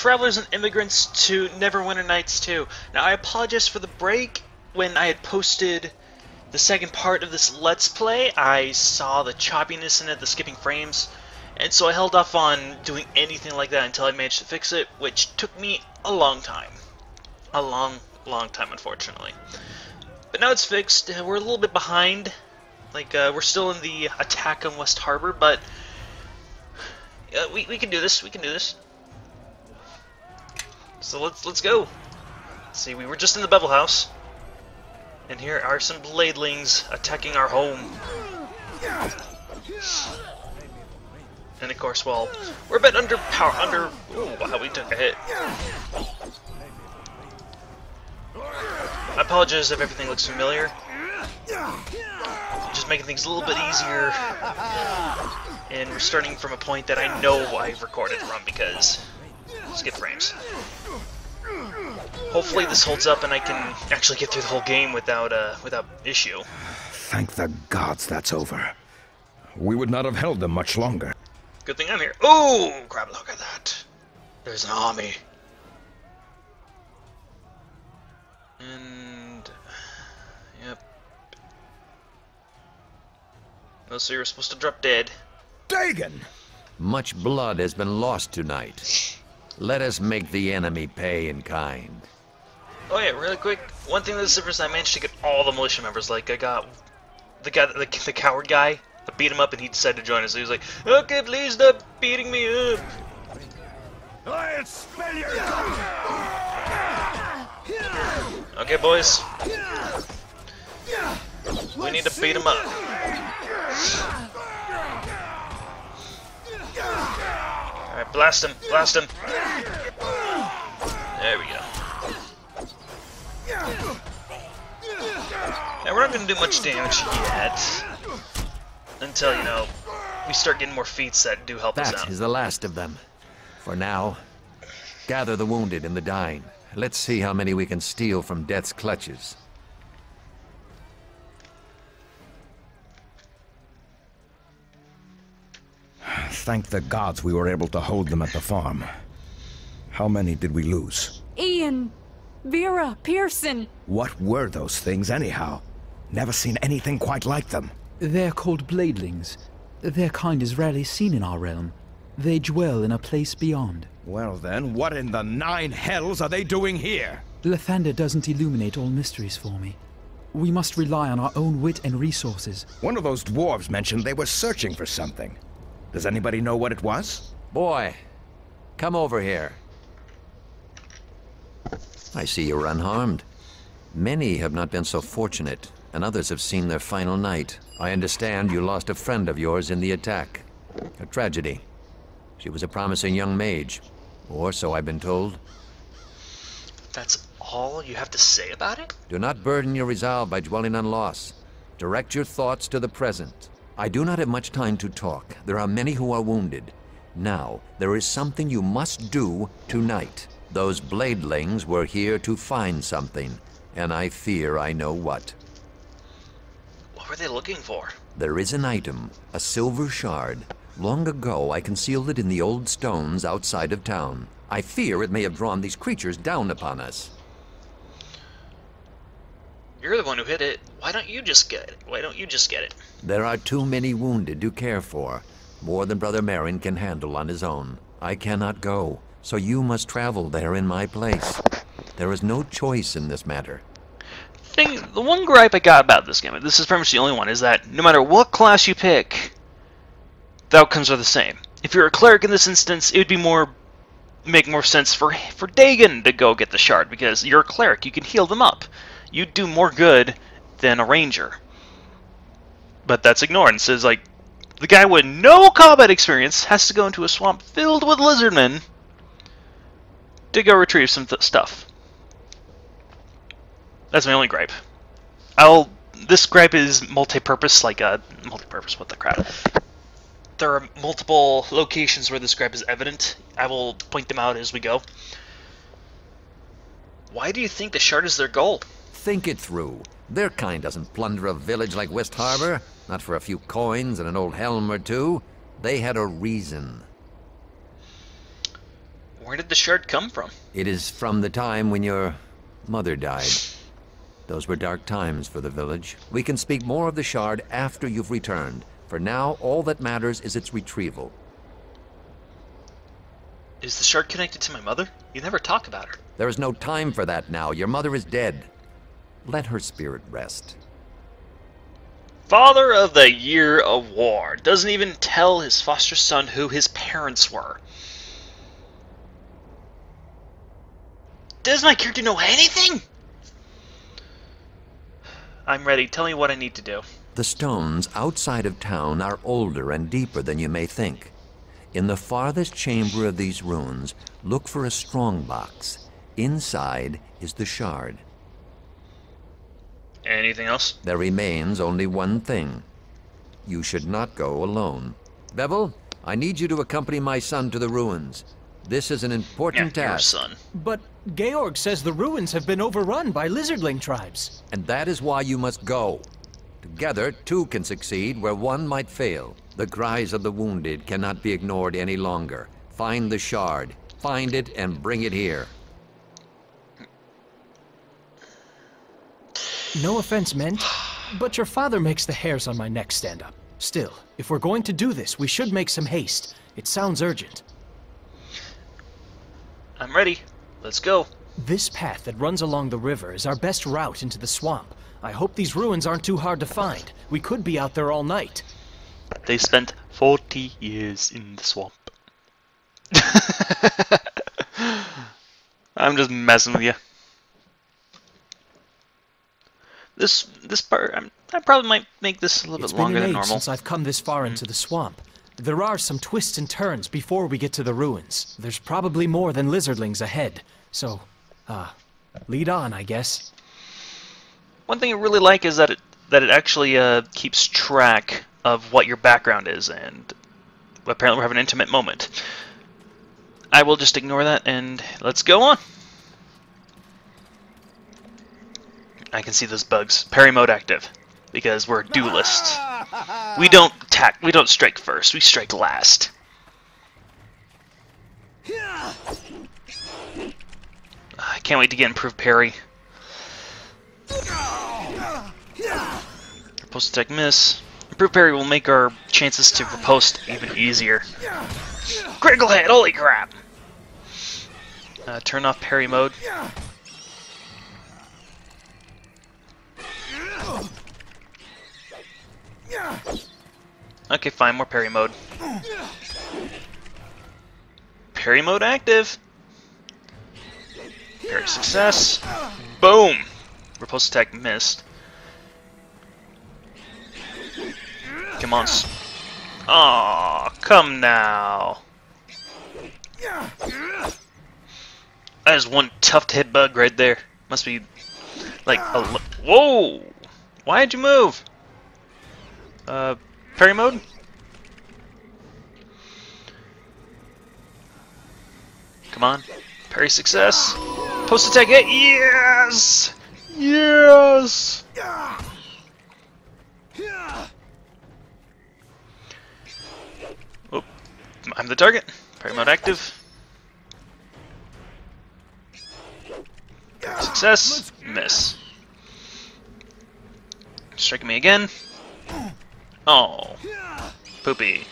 Travelers and Immigrants to Neverwinter Nights 2. Now, I apologize for the break. When I had posted the second part of this Let's Play, I saw the choppiness in it, the skipping frames, and so I held off on doing anything like that until I managed to fix it, which took me a long time. A long time, unfortunately. But now it's fixed. We're a little bit behind. Like, we're still in the attack on West Harbor, but we can do this. We can do this. So let's go. See, we were just in the Bevel House, and here are some bladelings attacking our home. And of course, well, we're a bit underpowered. Ooh, wow, we took a hit. I apologize if everything looks familiar. Just making things a little bit easier. And we're starting from a point that I know I've recorded from because skip frames. Hopefully this holds up and I can actually get through the whole game without issue. Thank the gods that's over. We would not have held them much longer. Good thing I'm here. Oh, crap, look at that. There's an army. And yep. Oh, so you're supposed to drop dead. Dagon! Much blood has been lost tonight. Let us make the enemy pay in kind. Oh yeah, really quick. One thing that's different is I managed to get all the militia members. Like, I got the guy, the coward guy. I beat him up and he decided to join us. So he was like, okay, please stop beating me up. I'll spell your Okay, boys. We need to beat him up. Alright, blast him, blast him. There we go. Now, we're not going to do much damage yet. Until, you know, we start getting more feats that do help us out. That is the last of them. For now, gather the wounded and the dying. Let's see how many we can steal from death's clutches. Thank the gods we were able to hold them at the farm. How many did we lose? Ian, Vera, Pearson. What were those things anyhow? Never seen anything quite like them. They're called bladelings. Their kind is rarely seen in our realm. They dwell in a place beyond. Well then, what in the nine hells are they doing here? Lathander doesn't illuminate all mysteries for me. We must rely on our own wit and resources. One of those dwarves mentioned they were searching for something. Does anybody know what it was? Boy, come over here. I see you're unharmed. Many have not been so fortunate, and others have seen their final night. I understand you lost a friend of yours in the attack. A tragedy. She was a promising young mage, or so I've been told. That's all you have to say about it? Do not burden your resolve by dwelling on loss. Direct your thoughts to the present. I do not have much time to talk. There are many who are wounded. Now, there is something you must do tonight. Those bladelings were here to find something, and I fear I know what. What were they looking for? There is an item, a silver shard. Long ago, I concealed it in the old stones outside of town. I fear it may have drawn these creatures down upon us. You're the one who hit it. Why don't you just get it? Why don't you just get it? There are too many wounded to care for. More than Brother Marin can handle on his own. I cannot go, so you must travel there in my place. There is no choice in this matter. The one gripe I got about this game, and this is pretty much the only one, is that no matter what class you pick, the outcomes are the same. If you're a cleric in this instance, it would make more sense for Dagon to go get the shard, because you're a cleric, you can heal them up. You do more good than a ranger. But that's ignored, and says, like, the guy with no combat experience has to go into a swamp filled with lizardmen to go retrieve some stuff. That's my only gripe. This gripe is multi-purpose, what the crap. There are multiple locations where this gripe is evident. I will point them out as we go. Why do you think the shard is their goal? Think it through. Their kind doesn't plunder a village like West Harbor, not for a few coins and an old helm or two. They had a reason. Where did the shard come from? It is from the time when your mother died. Those were dark times for the village. We can speak more of the shard after you've returned. For now, all that matters is its retrieval. Is the shard connected to my mother? You never talk about her. There is no time for that now. Your mother is dead. Let her spirit rest. Father of the Year Award doesn't even tell his foster son who his parents were. Does my character know anything? I'm ready. Tell me what I need to do. The stones outside of town are older and deeper than you may think. In the farthest chamber of these ruins, look for a strong box. Inside is the shard. Anything else? There remains only one thing. You should not go alone. Bevel, I need you to accompany my son to the ruins. This is an important Your task. son. But Georg says the ruins have been overrun by lizardling tribes. And that is why you must go. Together, two can succeed where one might fail. The cries of the wounded cannot be ignored any longer. Find the shard. Find it and bring it here. No offense meant, but your father makes the hairs on my neck stand up. Still, if we're going to do this, we should make some haste. It sounds urgent. I'm ready. Let's go. This path that runs along the river is our best route into the swamp. I hope these ruins aren't too hard to find. We could be out there all night. They spent 40 years in the swamp. I'm just messing with you. This part, I probably might make this a little bit longer than It's been an age normal. since I've come this far into the swamp. There are some twists and turns before we get to the ruins. There's probably more than lizardlings ahead. So, lead on, I guess. One thing I really like is that it actually keeps track of what your background is, and apparently we're having an intimate moment. I will just ignore that, and let's go on. I can see those bugs. Parry mode active, because we're duelists. We don't attack. We don't strike first. We strike last. I can't wait to get improved parry. Riposte attack miss. Improved parry will make our chances to riposte even easier. Critical hit! Holy crap! Turn off parry mode. Okay, fine, more parry mode. Parry mode active. Parry success. Boom! Riposte attack missed. Come on. Aw, come now. That is one tough to hit bug right there. Must be like a... Whoa! Why'd you move? Parry mode? Come on. Parry success. Post attack hit. Yes! Yes! Oh, I'm the target. Parry mode active. Success. Miss. Striking me again. Oh. Poopy.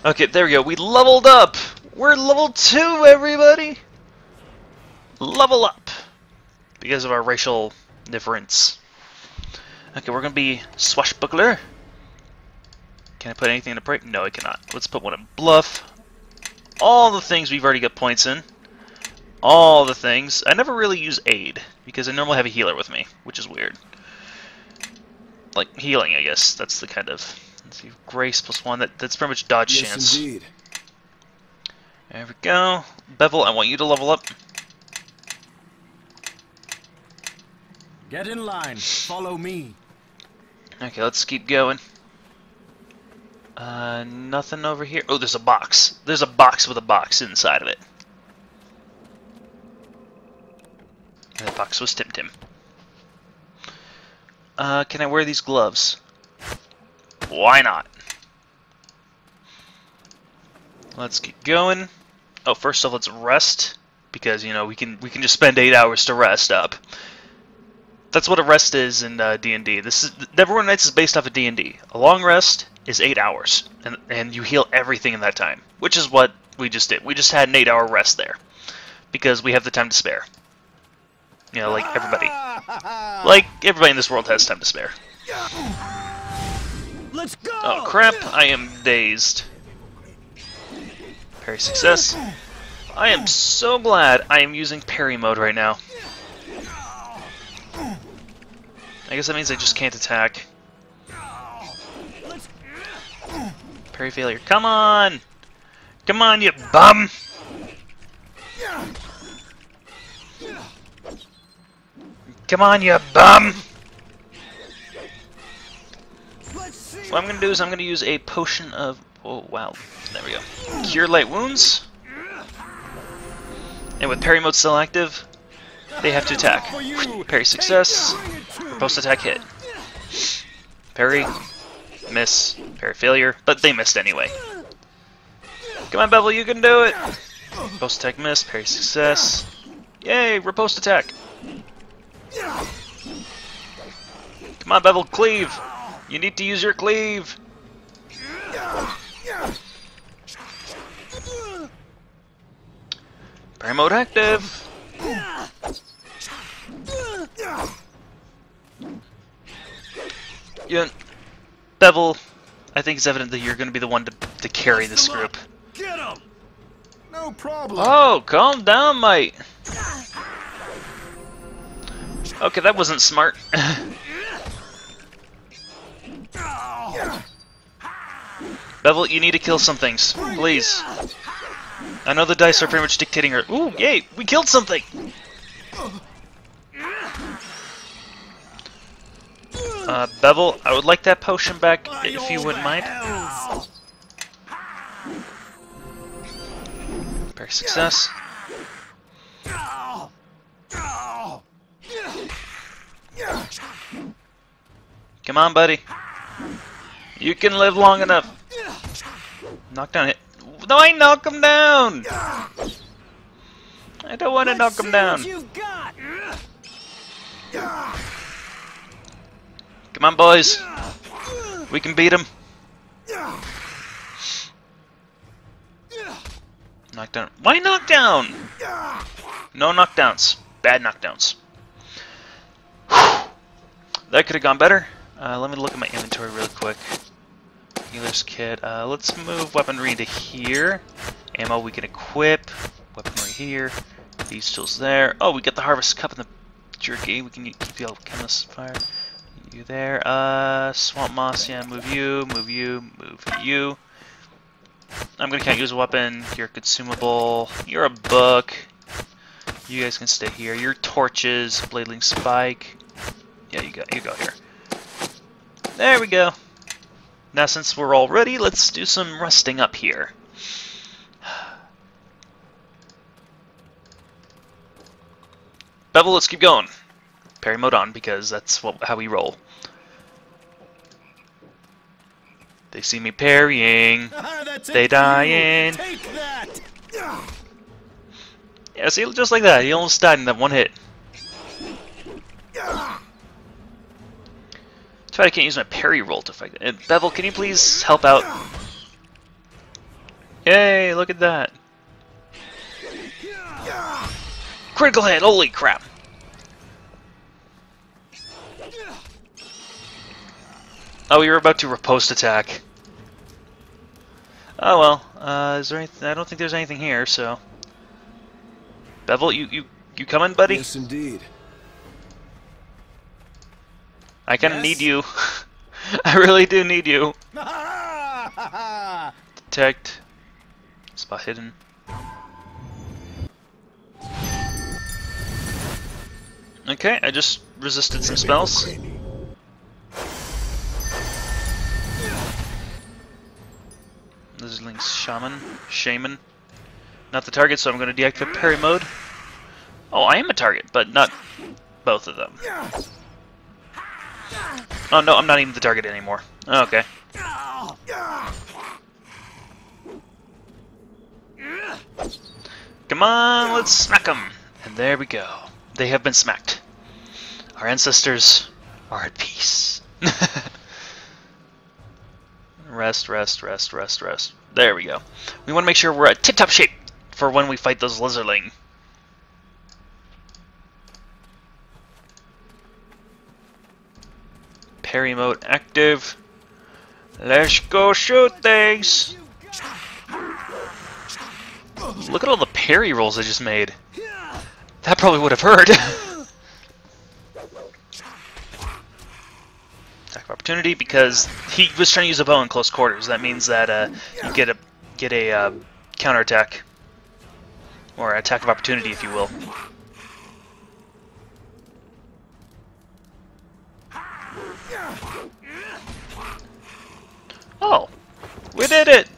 Okay, there we go. We leveled up! We're level 2, everybody! Level up! Because of our racial difference. Okay, we're gonna be swashbuckler. Can I put anything in a break? No, I cannot. Let's put one in bluff. All the things we've already got points in. All the things. I never really use aid, because I normally have a healer with me, which is weird. Like, healing, I guess. That's the kind of... Let's see, grace +1. That's pretty much dodge chance. Indeed. There we go. Bevel, I want you to level up. Get in line. Follow me. Okay, let's keep going. Nothing over here. Oh, there's a box. There's a box with a box inside of it. And the box was Tim Tim. Can I wear these gloves? Why not? Let's get going. Oh, first off, let's rest, because you know we can just spend 8 hours to rest up. That's what a rest is in D&D. This is Neverwinter Nights is based off of D&D. A long rest is 8 hours, and you heal everything in that time, which is what we just did. We just had an 8-hour rest there because we have the time to spare. You know, like everybody. Like everybody in this world has time to spare. Let's go! Oh crap! I am dazed. Parry success. I am so glad I am using parry mode right now. I guess that means I just can't attack. Parry failure. Come on! Come on, you bum! Come on, you bum! What I'm gonna do is I'm gonna use a potion of... Oh, wow. There we go. Cure light wounds. And with parry mode still active, they have to attack. Parry success. Post attack hit. Parry. Miss. Parry failure. But they missed anyway. Come on, Bevel, you can do it! Post attack miss. Parry success. Yay! Riposte attack. Come on, Bevel, cleave! You need to use your cleave! Parry mode active! Yeah, Bevel, I think it's evident that you're going to be the one to carry this group. Get him! No problem. Oh, calm down, mate. Okay, that wasn't smart. Bevel, you need to kill some things, please. I know the dice are pretty much dictating her. Ooh, yay! We killed something! Bevel, I would like that potion back, if you wouldn't mind. Parry success. Come on, buddy. You can live long enough. Knock down it. No, I knock him down! I don't want to knock him down. Come on, boys. We can beat him. Knockdown. Why knockdown? No knockdowns. Bad knockdowns. That could have gone better. Let me look at my inventory real quick. Healer's kit. Let's move weaponry to here. Ammo we can equip. Weaponry here. These tools there. Oh, we got the harvest cup and the jerky. We can keep the alchemist fire. You there. Swamp moss. Yeah, move you. Move you. Move you. I'm gonna can't use a weapon. You're consumable. You're a book. You guys can stay here. Your torches. Bladeling spike. Yeah, you go here. There we go. Now since we're all ready, let's do some resting up here. Bevel, let's keep going. Parry mode on, because that's how we roll. They see me parrying. They dying. Take that. Yeah, see, just like that. He almost died in that one hit. That's why I can't use my parry roll to fight it. Bevel, can you please help out? Yay, look at that. Critical hit, holy crap. Oh, we were about to riposte attack. Oh well, is there anything? I don't think there's anything here, so... Bevel, you coming, buddy? Yes, indeed. I kinda need you. I really do need you. Detect. Spot hidden. Okay, I just resisted some spells. Lizardling's Shaman. Not the target, so I'm going to deactivate parry mode. Oh, I am a target, but not both of them. Oh no, I'm not even the target anymore. Okay. Come on, let's smack them. And there we go. They have been smacked. Our ancestors are at peace. Rest, rest, rest, rest, rest. There we go. We want to make sure we're at tip-top shape for when we fight those lizardling. Parry mode active. Let's go shoot things. Look at all the parry rolls I just made. That probably would have hurt. Attack of opportunity because he was trying to use a bow in close quarters. That means that you get a counterattack or attack of opportunity, if you will. Oh, we did it!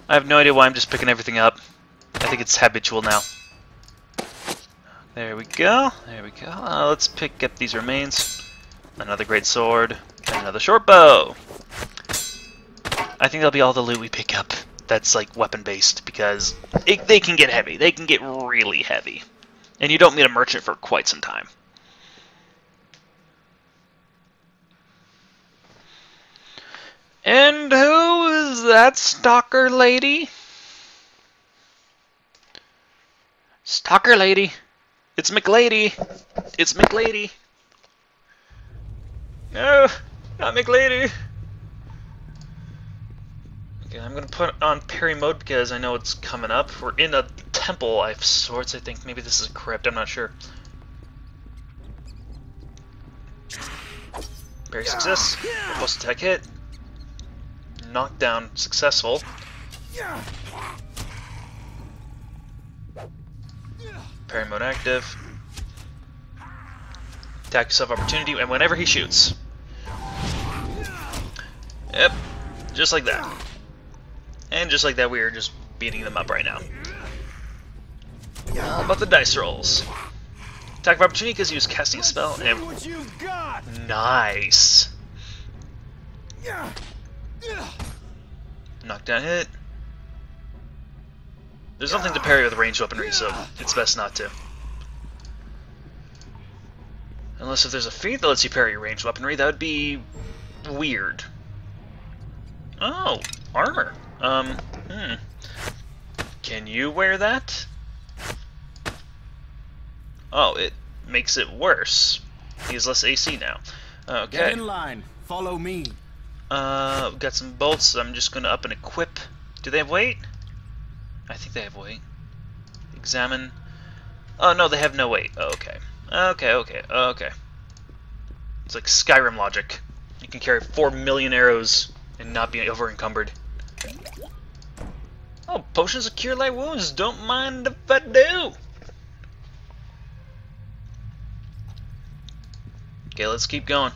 I have no idea why I'm just picking everything up. I think it's habitual now. There we go. There we go. Let's pick up these remains. Another great sword. And another short bow. I think that'll be all the loot we pick up that's like weapon based because they can get heavy. They can get really heavy. And you don't meet a merchant for quite some time. And who is that stalker lady? Stalker lady. It's McLady. It's McLady. No, not McLady. Okay, I'm gonna put on parry mode because I know it's coming up. We're in a temple of sorts, I think. Maybe this is a crypt, I'm not sure. Parry success. Post attack hit. Knockdown successful. Parry mode active. Attack yourself opportunity, and whenever he shoots. Yep, just like that. And just like that, we are just beating them up right now. All about the dice rolls. Attack of opportunity because he was casting a spell. And nice. Knockdown hit. There's nothing to parry with ranged weaponry, so it's best not to. Unless if there's a feat that lets you parry ranged weaponry, that would be weird. Oh, armor. Can you wear that? Oh, it makes it worse. He has less AC now. Okay. Get in line. Follow me. We've got some bolts. I'm just gonna up and equip. Do they have weight? I think they have weight. Examine. Oh no, they have no weight. Oh, okay. Okay. It's like Skyrim logic. You can carry 4 million arrows and not be over encumbered. Oh, potions of cure light wounds. Don't mind if I do. Okay, let's keep going.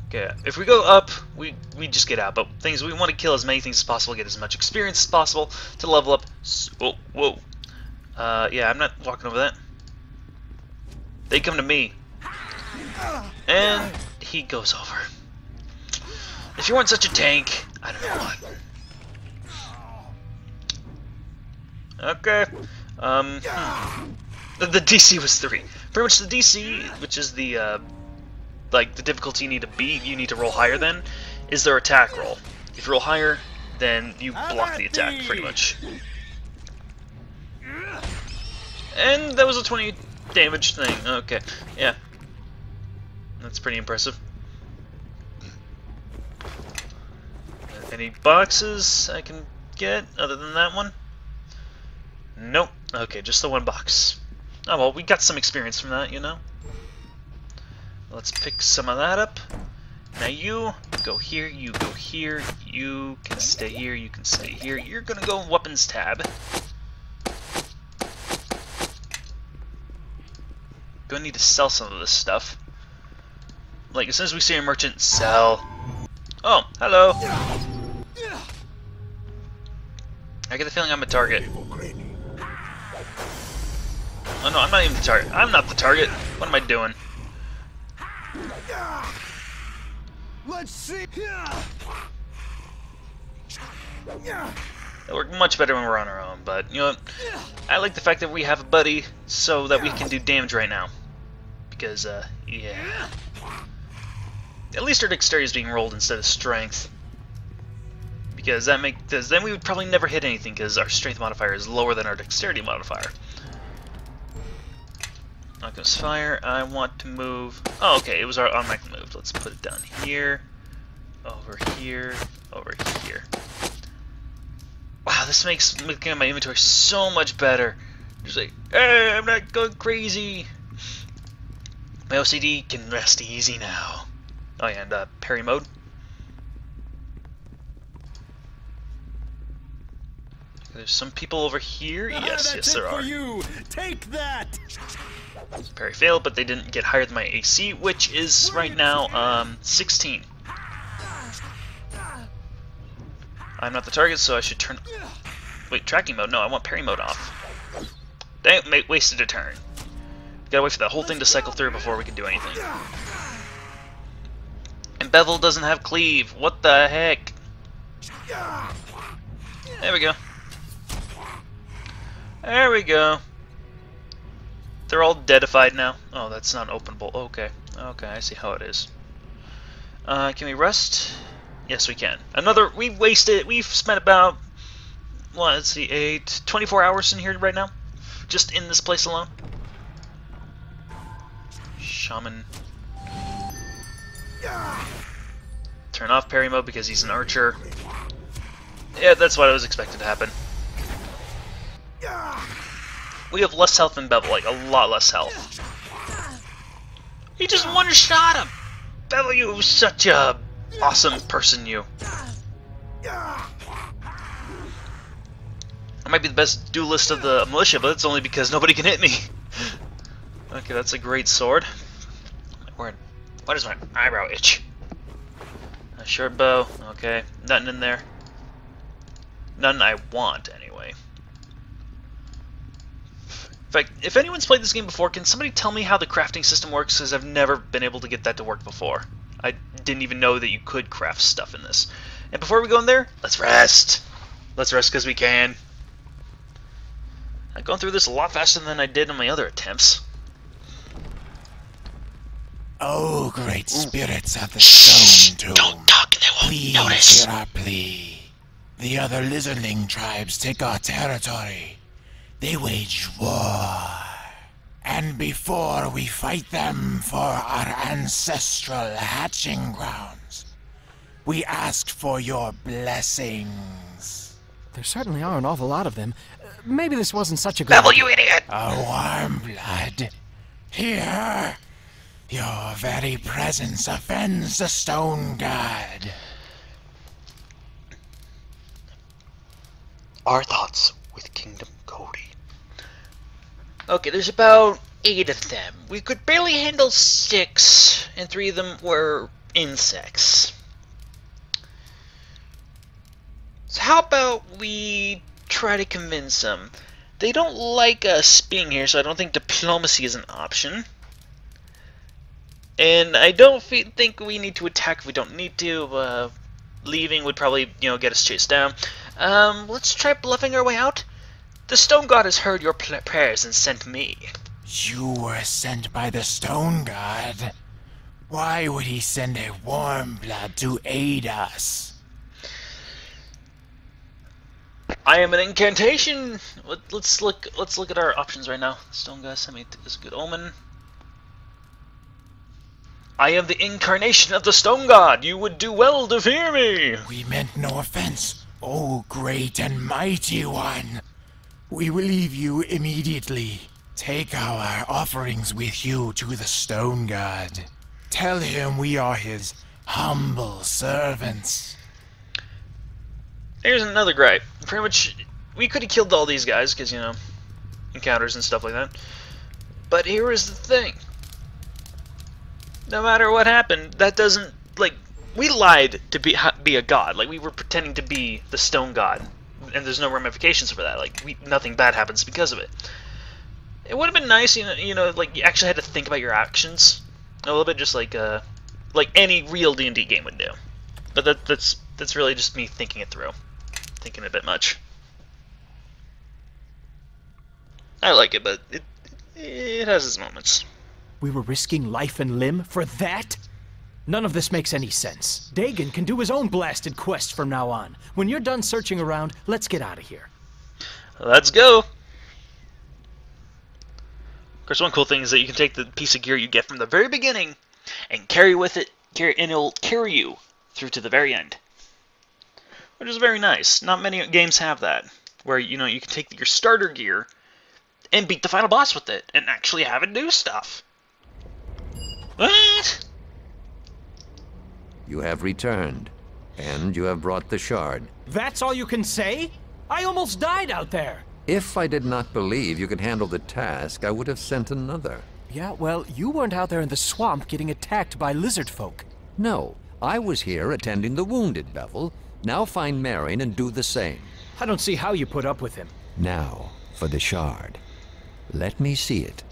Okay, if we go up, we just get out. But things we want to kill as many things as possible, get as much experience as possible to level up. Oh, whoa. Yeah, I'm not walking over that. They come to me. And he goes over. If you weren't such a tank, I don't know what. Okay. The DC was 3. Pretty much the DC, which is the like the difficulty you need to beat, you need to roll higher than, is their attack roll. If you roll higher, then you block the attack, pretty much. And that was a 20 damage thing. Okay, yeah. That's pretty impressive. Any boxes I can get other than that one? Nope. Okay, just the one box. Oh well, we got some experience from that, you know. Let's pick some of that up. Now you go here, you go here, you can stay here, you can stay here. You're gonna go in weapons tab. Gonna need to sell some of this stuff. Like, as soon as we see a merchant, sell. Oh, hello. I get the feeling I'm a target. Oh no, I'm not even the target. I'm not the target. What am I doing? Let's see. It worked much better when we're on our own, but you know what? I like the fact that we have a buddy so that we can do damage right now. Because, yeah. At least our dexterity is being rolled instead of strength. Because then we would probably never hit anything because our strength modifier is lower than our dexterity modifier. Alchemist Fire, I want to move... Oh, okay, it was our automatic move. Let's put it down here, over here, over here. Wow, this makes looking my inventory so much better. Just like, hey, I'm not going crazy. My OCD can rest easy now. Oh yeah, and parry mode. There's some people over here. Yes, yes, there are. For you. Take that. Parry failed, but they didn't get higher than my AC, which is right now 16. I'm not the target, so I should turn. Wait, tracking mode? No, I want parry mode off. Dang, wasted a turn. Gotta wait for that whole thing to cycle through before we can do anything. And Bevel doesn't have cleave. What the heck? There we go. There we go. They're all deadified now. Oh, that's not openable. Okay. Okay, I see how it is. Can we rest? Yes, we can. We've spent about, well, let's see, 24 hours in here right now. Just in this place alone. Shaman. Turn off parry mode because he's an archer. Yeah, that's what I was expecting to happen. We have less health than Bevel, like a lot less health. He just one-shot him! Bevel, you such a awesome person, you. I might be the best duelist of the militia, but it's only because nobody can hit me. Okay, that's a great sword. Why does my eyebrow itch? A short bow, okay. Nothing in there. None I want, anyway. In fact, if anyone's played this game before, can somebody tell me how the crafting system works? Because I've never been able to get that to work before. I didn't even know that you could craft stuff in this. And before we go in there, let's rest! Let's rest because we can. I've gone through this a lot faster than I did on my other attempts. Oh, great spirits of the stone tomb. Don't talk, they won't Please notice. hear our plea. The other lizardling tribes take our territory. They wage war. And before we fight them for our ancestral hatching grounds, we ask for your blessings. There certainly are an awful lot of them. Maybe this wasn't such a good Bevel, idea. you idiot! A warm blood. Here, your very presence offends the stone god. Our thoughts with Kingdom Cody. Okay, there's about 8 of them. We could barely handle 6, and 3 of them were insects. So how about we try to convince them? They don't like us being here, so I don't think diplomacy is an option. And I don't think we need to attack if we don't need to. Leaving would probably, get us chased down. Let's try bluffing our way out. The stone god has heard your prayers and sent me. You were sent by the stone god. Why would he send a warm blood to aid us? I am an incantation. Let's look at our options right now. Stone god sent me is a good omen. I am the incarnation of the stone god. You would do well to fear me. We meant no offense, oh great and mighty one. We will leave you immediately. Take our offerings with you to the stone god. Tell him we are his humble servants. Here's another gripe. Pretty much, we could have killed all these guys because, encounters and stuff like that. But here is the thing. No matter what happened, that doesn't, we lied to be a god. Like, we were pretending to be the stone god. And there's no ramifications for that. Nothing bad happens because of it. It would have been nice, you actually had to think about your actions. A little bit just like any real D&D game would do. But that's really just me thinking it through. thinking a bit much. I like it, but it has its moments. We were risking life and limb for that? None of this makes any sense. Dagon can do his own blasted quest from now on. When you're done searching around, let's get out of here. Let's go! Of course, one cool thing is that you can take the piece of gear you get from the very beginning and carry with it, and it'll carry you through to the very end. Which is very nice. Not many games have that, where you can take your starter gear and beat the final boss with it, and actually have it do stuff. What? You have returned, and you have brought the shard. That's all you can say? I almost died out there! If I did not believe you could handle the task, I would have sent another. Yeah, well, you weren't out there in the swamp getting attacked by lizard folk. No, I was here attending the wounded, Bevel. Now find Marion and do the same. I don't see how you put up with him. Now, for the shard. Let me see it.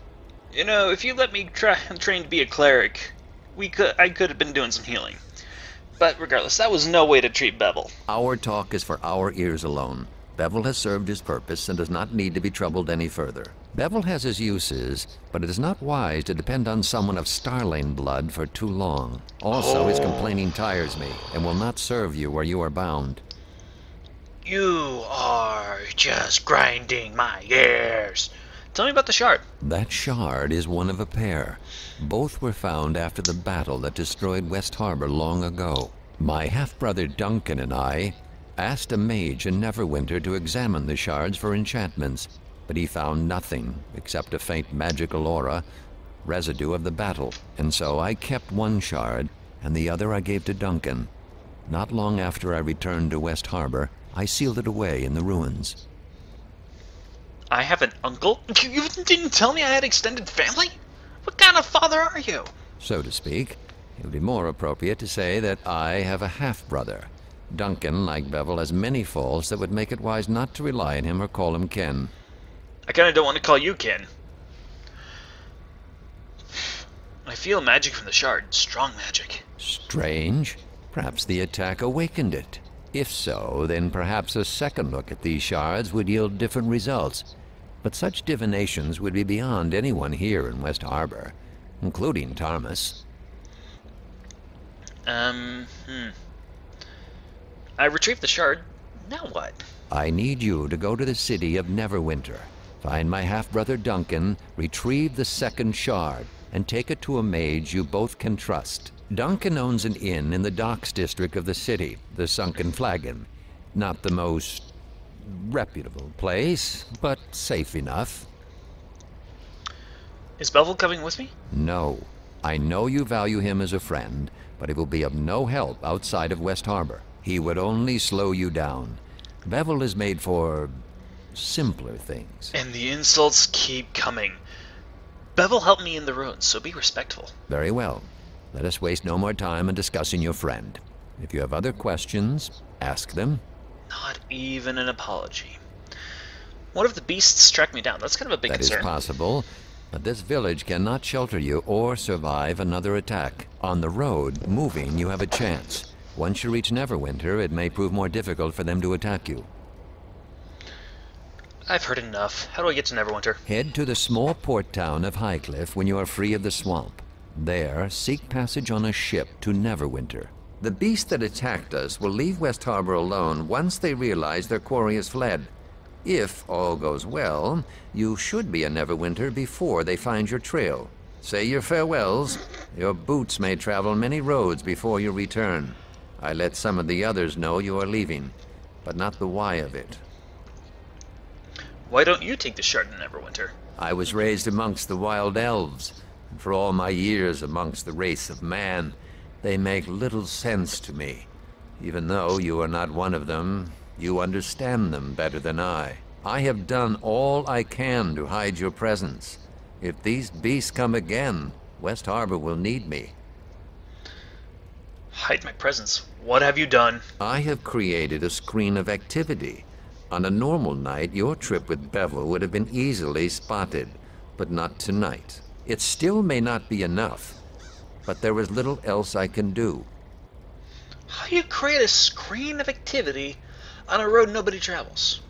If you let me train to be a cleric, I could have been doing some healing. But regardless, that was no way to treat Bevel. Our talk is for our ears alone. Bevel has served his purpose and does not need to be troubled any further. Bevel has his uses, but it is not wise to depend on someone of Starling blood for too long. Also, his complaining tires me, and will not serve you where you are bound. You are just grinding my gears. Tell me about the shard. That shard is one of a pair. Both were found after the battle that destroyed West Harbor long ago. My half-brother Duncan and I asked a mage in Neverwinter to examine the shards for enchantments, but he found nothing except a faint magical aura, residue of the battle, and so I kept one shard, and the other I gave to Duncan. Not long after I returned to West Harbor, I sealed it away in the ruins. I have an uncle? You didn't tell me I had extended family? What kind of father are you? So to speak. It would be more appropriate to say that I have a half-brother. Duncan, like Bevel, has many faults that would make it wise not to rely on him or call him Ken. I kinda don't want to call you Ken. I feel magic from the shard. Strong magic. Strange. Perhaps the attack awakened it. If so, then perhaps a second look at these shards would yield different results. But such divinations would be beyond anyone here in West Harbor, including Tarmus. I retrieved the shard. Now what? I need you to go to the city of Neverwinter. Find my half-brother Duncan, retrieve the second shard, and take it to a mage you both can trust. Duncan owns an inn in the docks district of the city, the Sunken Flagon. Not the most reputable place, but safe enough. Is Bevel coming with me? No. I know you value him as a friend, but he will be of no help outside of West Harbor. He would only slow you down. Bevel is made for simpler things. And the insults keep coming. Bevel helped me in the ruins, so be respectful. Very well. Let us waste no more time in discussing your friend. If you have other questions, ask them. Not even an apology. What if the beasts track me down? That's kind of a big concern. That is possible, but this village cannot shelter you or survive another attack. On the road, moving, you have a chance. Once you reach Neverwinter, it may prove more difficult for them to attack you. I've heard enough. How do I get to Neverwinter? Head to the small port town of Highcliff when you are free of the swamp. There, seek passage on a ship to Neverwinter. The beast that attacked us will leave West Harbor alone once they realize their quarry has fled. If all goes well, you should be in Neverwinter before they find your trail. Say your farewells. Your boots may travel many roads before you return. I let some of the others know you are leaving, but not the why of it. Why don't you take the shard in Neverwinter? I was raised amongst the wild elves, and for all my years amongst the race of man, they make little sense to me. Even though you are not one of them, you understand them better than I. I have done all I can to hide your presence. If these beasts come again, West Harbor will need me. Hide my presence. What have you done? I have created a screen of activity. On a normal night, your trip with Bevel would have been easily spotted, but not tonight. It still may not be enough, but there is little else I can do. How do you create a screen of activity on a road nobody travels.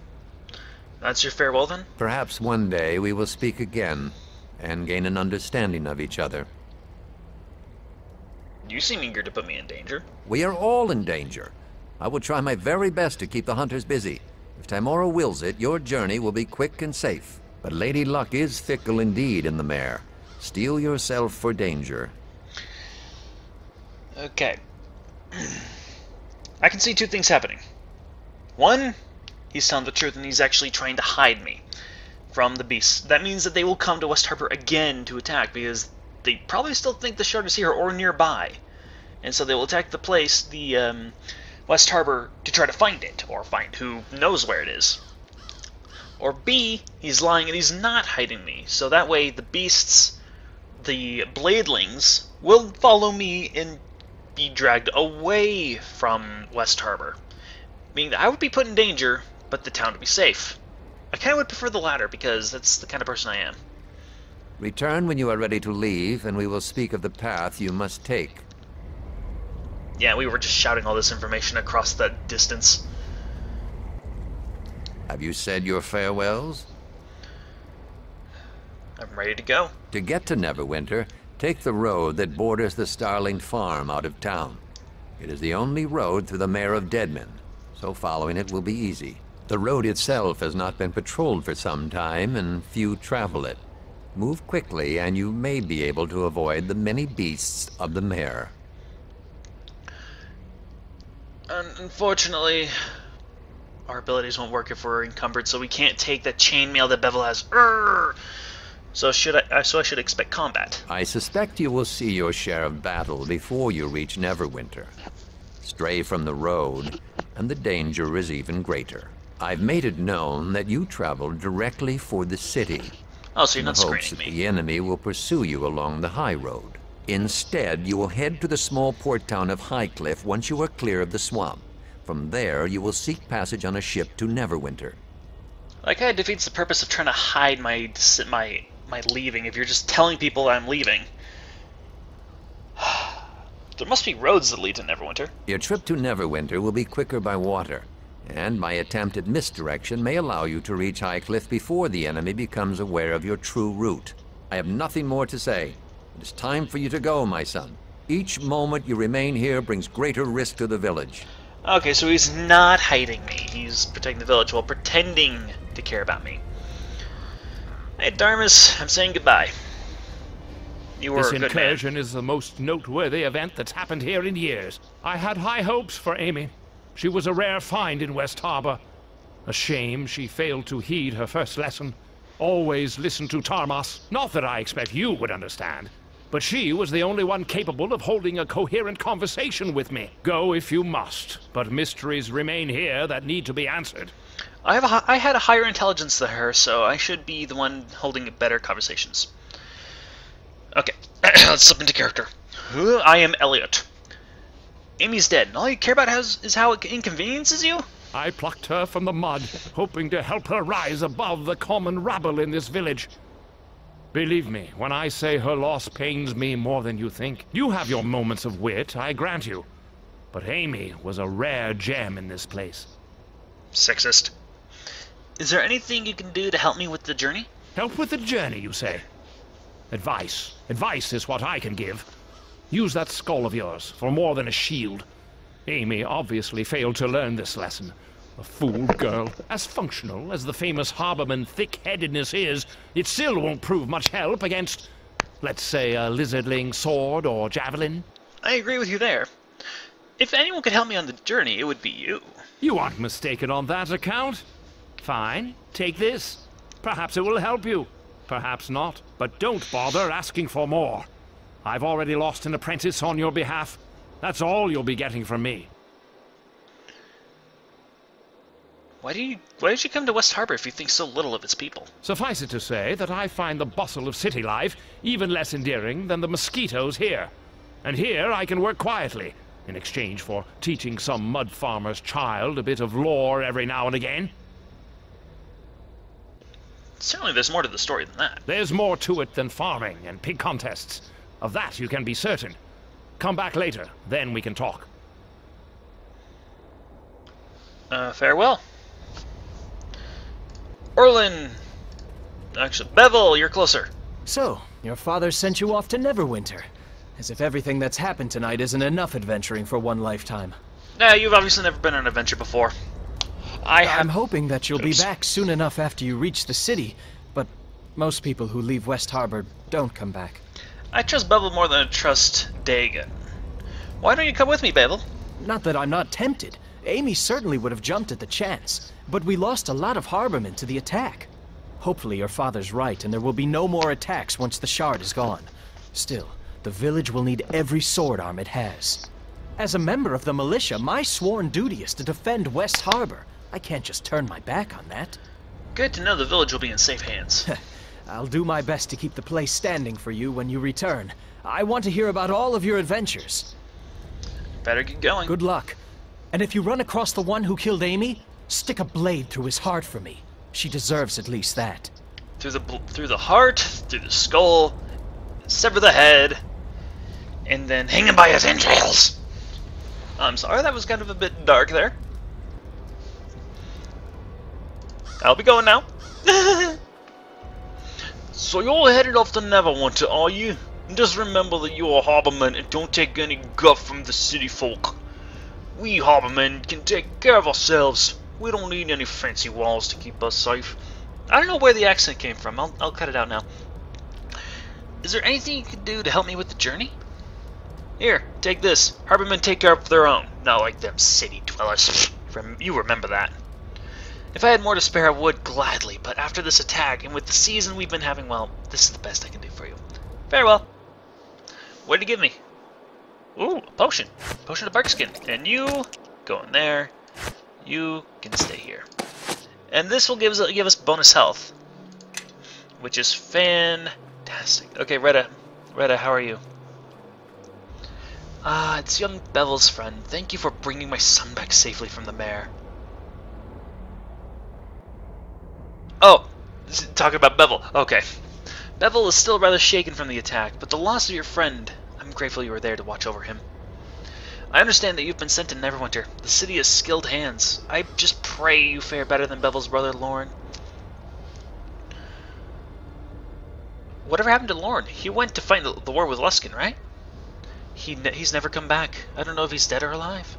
That's your farewell, then? Perhaps one day we will speak again and gain an understanding of each other. You seem eager to put me in danger. We are all in danger. I will try my very best to keep the hunters busy. If Timora wills it, your journey will be quick and safe. But Lady Luck is fickle indeed in the mare. Steel yourself for danger. Okay. I can see two things happening. One, he's telling the truth and he's actually trying to hide me from the beasts. That means that they will come to West Harbor again to attack, because they probably still think the shard is here or nearby. And so they will attack the place, the West Harbor, to try to find it, or find who knows where it is. Or B, he's lying and he's not hiding me. So that way the beasts, the bladelings, will follow me and be dragged away from West Harbor. Meaning that I would be put in danger, but the town would be safe. I kind of would prefer the latter, because that's the kind of person I am. Return when you are ready to leave, and we will speak of the path you must take. Yeah, we were just shouting all this information across the distance. Have you said your farewells? I'm ready to go. To get to Neverwinter, take the road that borders the Starling Farm out of town. It is the only road through the Mare of Deadmen, so following it will be easy. The road itself has not been patrolled for some time, and few travel it. Move quickly, and you may be able to avoid the many beasts of the mare. Unfortunately, our abilities won't work if we're encumbered, so we can't take the chainmail that Bevel has. Urgh! So I should expect combat. I suspect you will see your share of battle before you reach Neverwinter. Stray from the road, and the danger is even greater. I've made it known that you travel directly for the city. Oh, so you're not in the hopes screening that me. the enemy will pursue you along the high road. Instead, you will head to the small port town of Highcliff once you are clear of the swamp. From there, you will seek passage on a ship to Neverwinter. That kind of defeats the purpose of trying to hide my leaving if you're just telling people I'm leaving. There must be roads that lead to Neverwinter. Your trip to Neverwinter will be quicker by water, and my attempt at misdirection may allow you to reach Highcliff before the enemy becomes aware of your true route. I have nothing more to say. It is time for you to go, my son. Each moment you remain here brings greater risk to the village. Okay, so he's not hiding me. He's protecting the village while pretending to care about me. Hey, Darmus, I'm saying goodbye. You were This a good man. incursion is the most noteworthy event that's happened here in years. I had high hopes for Amy. She was a rare find in West Harbor. A shame she failed to heed her first lesson. Always listen to Tarmas. Not that I expect you would understand, but she was the only one capable of holding a coherent conversation with me. Go if you must, but mysteries remain here that need to be answered. I had a higher intelligence than her, so I should be the one holding better conversations. Okay, let's slip into character. I am Elliot. Amy's dead, and all you care about is how it inconveniences you? I plucked her from the mud, hoping to help her rise above the common rabble in this village. Believe me, when I say her loss pains me more than you think. You have your moments of wit, I grant you. But Amy was a rare gem in this place. Sexist. Is there anything you can do to help me with the journey? Help with the journey, you say? Advice. Advice is what I can give. Use that skull of yours for more than a shield. Amy obviously failed to learn this lesson. A fool girl. As functional as the famous Harborman thick-headedness is, it still won't prove much help against, let's say, a lizardling sword or javelin. I agree with you there. If anyone could help me on the journey, it would be you. You aren't mistaken on that account. Fine, take this. Perhaps it will help you. Perhaps not. But don't bother asking for more. I've already lost an apprentice on your behalf. That's all you'll be getting from me. Why did you come to West Harbor if you think so little of its people? Suffice it to say that I find the bustle of city life even less endearing than the mosquitoes here. And here I can work quietly, in exchange for teaching some mud farmer's child a bit of lore every now and again. Certainly there's more to the story than that. There's more to it than farming and pig contests. Of that you can be certain. Come back later, then we can talk. Farewell. Orlin! Actually, Bevel, you're closer. So, your father sent you off to Neverwinter. As if everything that's happened tonight isn't enough adventuring for one lifetime. Nah, you've obviously never been on an adventure before. I'm hoping that you'll be back soon enough after you reach the city, but most people who leave West Harbor don't come back. I trust Bevel more than I trust Dagon. Why don't you come with me, Bevel? Not that I'm not tempted. Amy certainly would have jumped at the chance, but we lost a lot of harbormen to the attack. Hopefully your father's right, and there will be no more attacks once the shard is gone. Still, the village will need every sword arm it has. As a member of the militia, my sworn duty is to defend West Harbor. I can't just turn my back on that. Good to know the village will be in safe hands. I'll do my best to keep the place standing for you when you return. I want to hear about all of your adventures. Better get going. Good luck. And if you run across the one who killed Amy, stick a blade through his heart for me. She deserves at least that. Through the heart, through the skull, sever the head, and then hang him by his entrails. I'm sorry, that was kind of a bit dark there. I'll be going now. So you're all headed off to Neverwinter, are you? And just remember that you're a harborman and don't take any guff from the city folk. We harbormen can take care of ourselves. We don't need any fancy walls to keep us safe. I don't know where the accent came from. I'll cut it out now. Is there anything you can do to help me with the journey? Here, take this. Harbormen take care of their own. Not like them city dwellers. You remember that. If I had more to spare, I would gladly, but after this attack, and with the season we've been having, well, this is the best I can do for you. Farewell. What did you give me? Ooh, a potion. Potion of barkskin. And you go in there. You can stay here. And this will give us bonus health, which is fantastic. Okay, Retta, how are you? It's young Bevel's friend. Thank you for bringing my son back safely from the mare. Oh, talking about Bevel. Okay. Bevel is still rather shaken from the attack, but the loss of your friend, I'm grateful you were there to watch over him. I understand that you've been sent to Neverwinter. The city has skilled hands. I just pray you fare better than Bevel's brother, Lorne. Whatever happened to Lorne? He went to fight the war with Luskin, right? He's never come back. I don't know if he's dead or alive.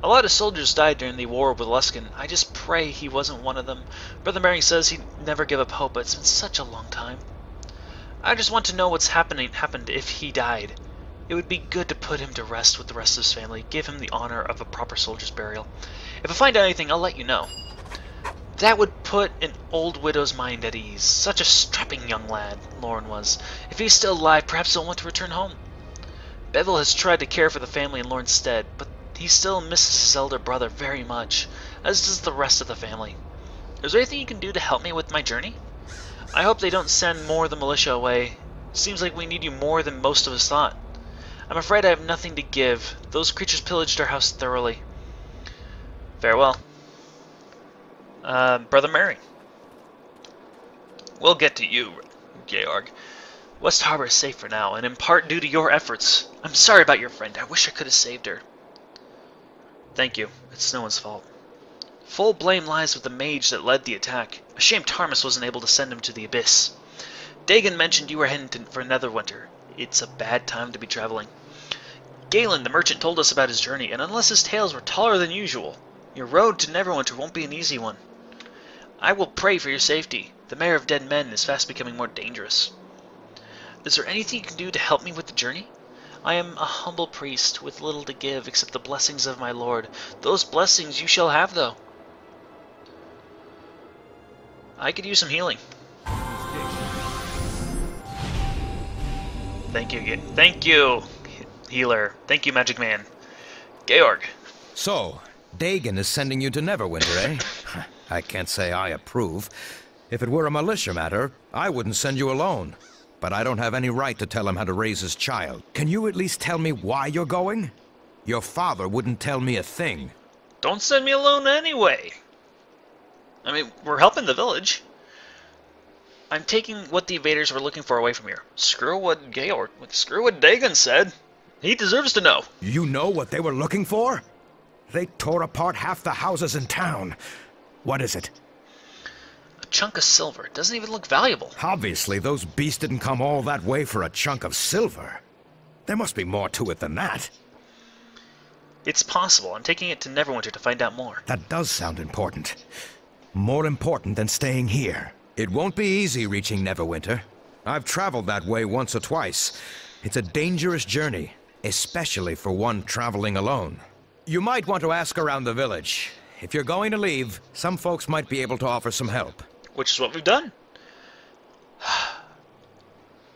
A lot of soldiers died during the war with Luskin. I just pray he wasn't one of them. Brother Mary says he'd never give up hope, but it's been such a long time. I just want to know what's happened if he died. It would be good to put him to rest with the rest of his family, give him the honor of a proper soldier's burial. If I find out anything, I'll let you know. That would put an old widow's mind at ease. Such a strapping young lad, Lorne was. If he's still alive, perhaps he'll want to return home. Bevel has tried to care for the family in Lorne's stead, but he still misses his elder brother very much, as does the rest of the family. Is there anything you can do to help me with my journey? I hope they don't send more of the militia away. Seems like we need you more than most of us thought. I'm afraid I have nothing to give. Those creatures pillaged our house thoroughly. Farewell. Brother Mary. We'll get to you, Georg. West Harbor is safe for now, and in part due to your efforts. I'm sorry about your friend. I wish I could have saved her. Thank you. It's no one's fault. Full blame lies with the mage that led the attack. A shame Tarmus wasn't able to send him to the abyss. Dagon mentioned you were heading for Neverwinter. It's a bad time to be traveling. Galen, the merchant, told us about his journey, and unless his tales were taller than usual, your road to Neverwinter won't be an easy one. I will pray for your safety. The Mayor of Dead Men is fast becoming more dangerous. Is there anything you can do to help me with the journey? I am a humble priest with little to give except the blessings of my Lord. Those blessings you shall have, though. I could use some healing. Thank you, healer. Thank you, Magic Man. Georg. So, Dagon is sending you to Neverwinter, eh? I can't say I approve. If it were a militia matter, I wouldn't send you alone. But I don't have any right to tell him how to raise his child. Can you at least tell me why you're going? Your father wouldn't tell me a thing. Don't send me alone anyway. I mean, we're helping the village. I'm taking what the invaders were looking for away from here. Screw what Dagon said. He deserves to know. You know what they were looking for? They tore apart half the houses in town. What is it? A chunk of silver. It doesn't even look valuable. Obviously, those beasts didn't come all that way for a chunk of silver. There must be more to it than that. It's possible. I'm taking it to Neverwinter to find out more. That does sound important. More important than staying here. It won't be easy reaching Neverwinter. I've traveled that way once or twice. It's a dangerous journey, especially for one traveling alone. You might want to ask around the village. If you're going to leave, some folks might be able to offer some help. Which is what we've done.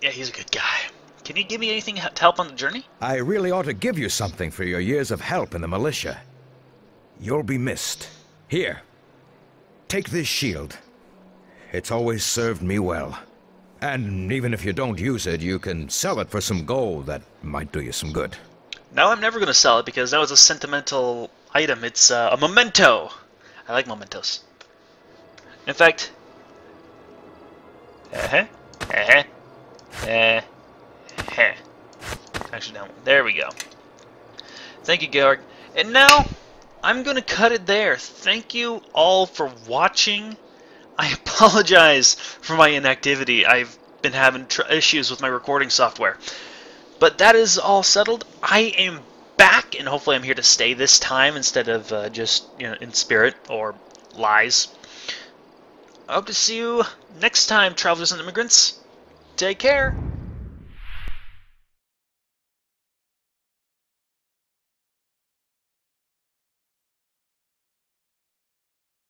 Yeah, he's a good guy. Can you give me anything to help on the journey? I really ought to give you something for your years of help in the militia. You'll be missed. Here, take this shield. It's always served me well. And even if you don't use it, you can sell it for some gold that might do you some good. No, I'm never going to sell it because that was a sentimental item. It's a memento. I like mementos. In fact... Actually, no. There we go. Thank you, Georg. And now, I'm going to cut it there. Thank you all for watching. I apologize for my inactivity. I've been having issues with my recording software. But that is all settled. I am back, and hopefully I'm here to stay this time instead of just, in spirit or lies. I hope to see you next time, Travelers and Immigrants. Take care.